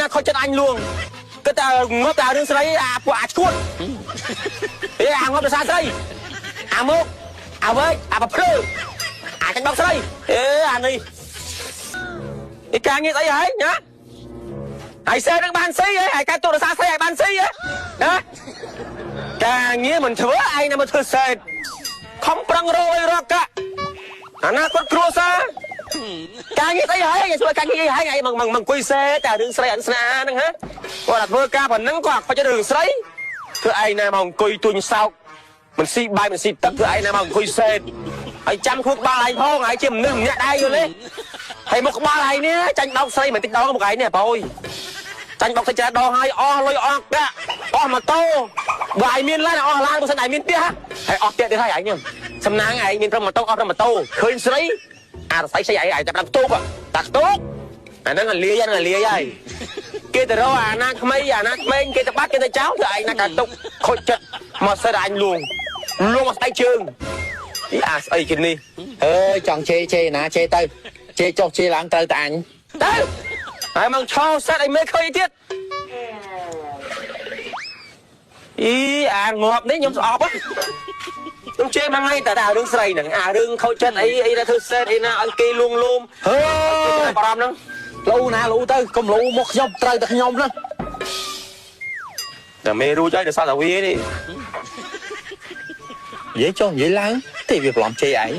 ណាខុសចិត្តអញលួងគឺតែងប់តែរឿងស្រីអាពួកអាឈួតអាងប់ដោយសារស្រីអាមកអាវែកអាប្រភ្លឺអាចាញ់បោកស្រីអានេះឯការងារស្អីហើយណាហើយសេនឹងបានស៊ីហើយការទូរស័ព្ទស្អីឲ្យបានស៊ីណាការងារមិនធ្វើឯងណាមកធ្វើសេខំប្រឹងរយរកកាអាណាគាត់គ្រួសារការងារស្អីហើយជួយការងារហើយឯងមកអង្គុយសេតែរឿងស្រីអិនស្នាហ្នឹងហ៎គាត់តែធ្វើការប៉ុណ្ណឹងគាត់ខ្វះរឿងស្រីគឺឯងណាមកអង្គុយទួញសោកមិនស៊ីបាយមិនស៊ីទឹកគឺឯងណាមកអង្គុយសេហើយចាំខួរក្បាលឯងផងហើយជាមនុស្សម្នាក់ដែរយល់ទេហើយមកក្បាលឯងនេះចាញ់បោកស្រីមិនតិចដងមកឯងនេះបងចាញ់បោកស្រីចាដងហើយអស់លុយអស់កាក់អស់ម៉ូតូបើឯងមានឡានអស់ឡានបើសិនឯងមានផ្ទះហើយអស់ផ្ទះទៀតហើយឯងនេះសំណាងឯងមានប្រម៉ូតូអស់ប្រម៉ូតូឃើញស្រីអារស័យស្អីឯងតែដាក់ផ្ទុកតាខ្ទុកអាហ្នឹងលាយហើយគេទៅរកអាណាក្មេងគេទៅបាត់គេទៅចោលទៅឯងណាកាទុកខូចចិត្តមកសិតអញលួងមកស្អីជើងអាស្អីគេនេះចង់ជេណាជេទៅជេចុះជេឡើងត្រូវតែអញទៅហើយមកឆោសិតឲ្យមេឃើញទៀតអាងាប់នេះខ្ញុំស្អប់ខ្ញុំជេរមួយថ្ងៃតែរឿងស្រីហ្នឹងអារឿងខូចចិត្តអីដែលធ្វើសេតអីណាឲ្យគេលួងលោមបារម្ភហ្នឹងលូណាលូទៅកុំលូមកខ្ញុំត្រូវតែខ្ញុំហ្នឹងតែមេរួចហើយដល់សតវានេះនិយាយចុះនិយាយឡើងទេវាប្រឡំជេរឯង